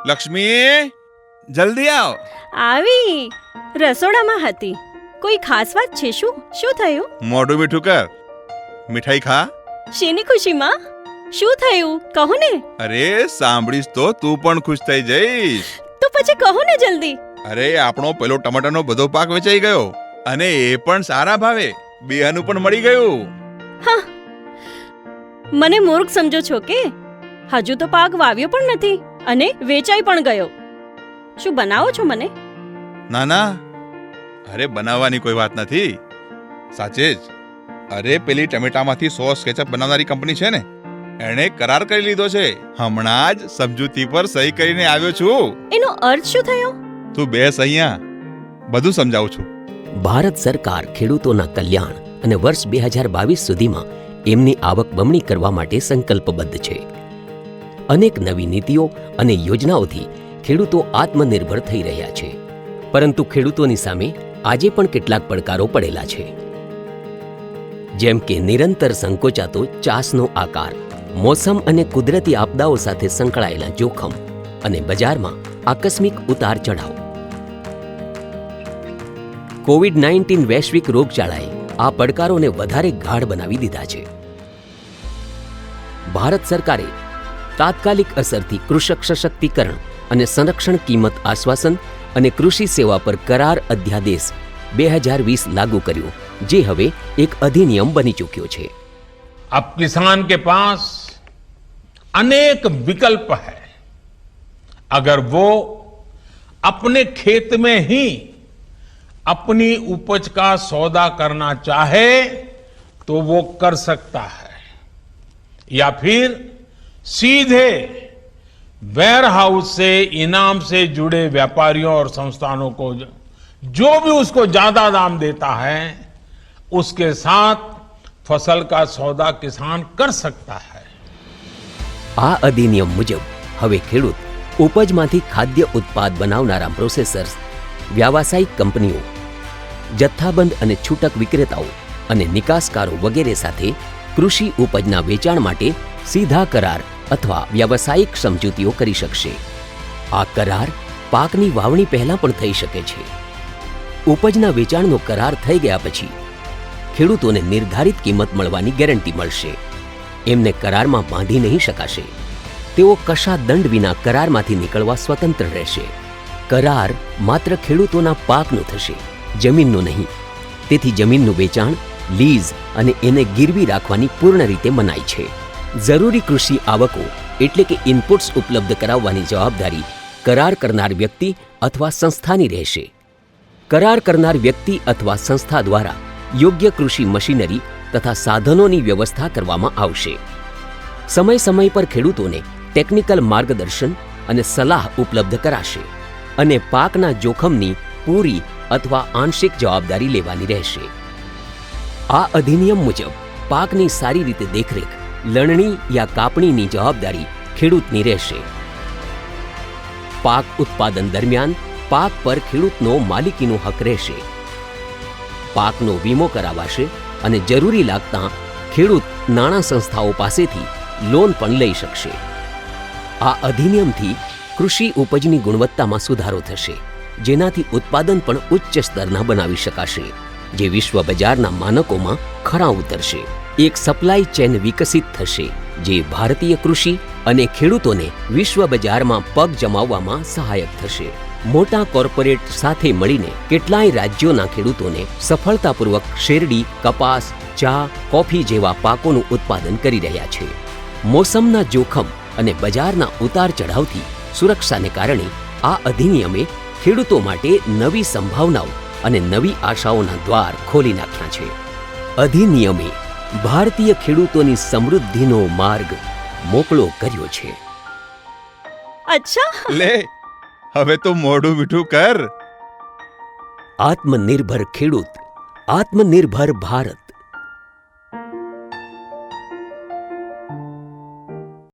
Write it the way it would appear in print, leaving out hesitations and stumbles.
લક્ષ્મી, જલ્દી આવ. આવી રસોડામાં હતી. કોઈ ખાસ વાત છે? શું શું થયું? મોઢું મીઠું કર. મીઠાઈ ખા. શેની ખુશીમાં? શું થયું કહો ને. અરે સાંભળીશ તો તું પણ ખુશ થઈ જઈશ. તો પછી કહો ને જલ્દી. અરે આપણો પેલો ટમાટાનો બધો પાક વેચાઈ ગયો અને એ પણ સારા ભાવે. બિયાનું પણ મળી ગયું. હા, મને મૂર્ખ સમજો છો કે? હજુ તો પાક વાવ્યો પણ નથી અને વેચાઈ પણ ગયો. શું બનાવો છો મને? ના ના, અરે બનાવવાની કોઈ વાત નથી. સાચે જ. અરે પેલી ટમેટામાંથી સોસ કેચઅપ બનાવનારી કંપની છે ને, એણે કરાર કરી લીધો છે. હમણાં જ સમજૂતી પર સહી કરીને આવ્યો છું. એનો અર્થ શું થયો? તું બેસ અહીંયા, બધું સમજાવું છું. ભારત સરકાર ખેડૂતોના કલ્યાણ અને વર્ષ 2022 સુધીમાં એમની આવક બમણી કરવા માટે સંકલ્પબદ્ધ છે. અનેક નવી નીતિઓ અને યોજનાઓથી ખેડૂતો આત્મનિર્ભર થઈ રહ્યા છે. પરંતુ ખેડૂતોની સામે આજે પણ કેટલાક પડકારો પડેલા છે, જેમ કે નિરંતર સંકોચાતો ચાસનો આકાર, મોસમ અને કુદરતી આપદાઓ સાથે સંકળાયેલા જોખમ અને બજારમાં આકસ્મિક ઉતાર ચઢાવ. કોવિડ-19 વૈશ્વિક રોગચાળાએ આ પડકારોને વધારે ગાઢ બનાવી દીધા છે. ભારત સરકારે તાત્કાલિક અસરથી કૃષક સશક્તિકરણ અને સંરક્ષણ કિંમત આશ્વાસન અને કૃષિ સેવા પર કરાર અધ્યાદેશ 2020 લાગુ કર્યો, જે હવે એક અધિનિયમ બની ચૂક્યો છે. अब किसान के पास अनेक विकल्प है. अगर वो अपने खेत में ही अपनी उपज का सौदा करना चाहे तो वो कर सकता है, या फिर सीधे वेयर हाउस से इनाम से जुड़े व्यापारियों और संस्थानों को जो भी उसको ज्यादा दाम देता है उसके साथ फसल का सौदा किसान कर सकता है. આ અધિનિયમ મુજબ હવે ખેડૂત ઉપજમાંથી ખાદ્ય ઉત્પાદ બનાવનારા પ્રોસેસર્સ, વ્યાવસાયિક કંપનીઓ, જથ્થાબંધ અને છૂટક વિક્રેતાઓ અને નિકાસકારો વગેરે સાથે કૃષિ ઉપજના વેચાણ માટે સીધા કરાર અથવા વ્યાવસાયિક સમજૂતીઓ કરી શકશે. આ કરાર પાકની વાવણી પહેલા પણ થઈ શકે છે. ઉપજના વેચાણનો કરાર થઈ ગયા પછી ખેડૂતોને નિર્ધારિત કિંમત મળવાની ગેરંટી મળશે. એમને કરારમાં બાંધી નહીં શકાશે. તેઓ કશા દંડ વિના કરારમાંથી નીકળવા સ્વતંત્ર રહેશે. કરાર માત્ર ખેડૂતોના પાકનો થશે, જમીનનો નહીં. તેથી જમીનનું વેચાણ, લીઝ અને એને ગીરવી રાખવાની પૂર્ણ રીતે મનાઈ છે. જરૂરી કૃષિ આવકો એટલે કે ઇનપુટ્સ ઉપલબ્ધ કરાવવાની જવાબદારી કરાર કરનાર વ્યક્તિ અથવા સંસ્થાની રહેશે. કરાર કરનાર વ્યક્તિ અથવા સંસ્થા દ્વારા યોગ્ય કૃષિ મશીનરી તથા સાધનોની વ્યવસ્થા કરવામાં આવશે. સમય સમય પર ખેડૂતોને ટેકનિકલ માર્ગદર્શન અને સલાહ ઉપલબ્ધ કરાશે અને પાકના જોખમની પૂરી અથવા આંશિક જવાબદારી લેવાની રહેશે. આ અધિનિયમ મુજબ પાકની સારી રીતે દેખરેખ, લણણી યા કાપણીની જવાબદારી ખેડૂતની રહેશે. પાક ઉત્પાદન દરમિયાન પાક પર ખેડૂતનો માલિકીનો હક રહેશે. પાકનો વીમો કરાવાશે અને જરૂરી લાગતા ખેડૂત નાણાં સંસ્થાઓ પાસેથી લોન પણ લઈ શકશે. આ અધિનિયમથી કૃષિ ઉપજની ગુણવત્તામાં સુધારો થશે, જેનાથી ઉત્પાદન પણ ઉચ્ચ સ્તરના બનાવી શકાશે, જે વિશ્વ બજારના માનકોમાં ખરા ઉતરશે. એક સપ્લાય ચેન વિકસિત થશે, જે ભારતીય કૃષિ અને ખેડૂતોને વિશ્વ બજારમાં પગ જમાવવામાં સહાયક થશે. મોટા કોર્પોરેટ સાથે મળીને કેટલાય રાજ્યોના ખેડૂતોને સફળતાપૂર્વક શેરડી, કપાસ, ચા, કોફી જેવા પાકોનું ઉત્પાદન કરી રહ્યા છે. મોસમના જોખમ અને બજારના ઉતાર ચઢાવથી સુરક્ષાને કારણે આ અધિનિયમે ખેડૂતો માટે નવી સંભાવનાઓ અને નવી આશાઓના દ્વાર ખોલી નાખ્યા છે. અધિનિયમે ભારતીય ખેડૂતોની સમૃદ્ધિનો માર્ગ મોકળો કર્યો છે. અચ્છા, લે હવે તો મોઢું મીઠું કર. આત્મનિર્ભર ખેડૂત, આત્મનિર્ભર ભારત.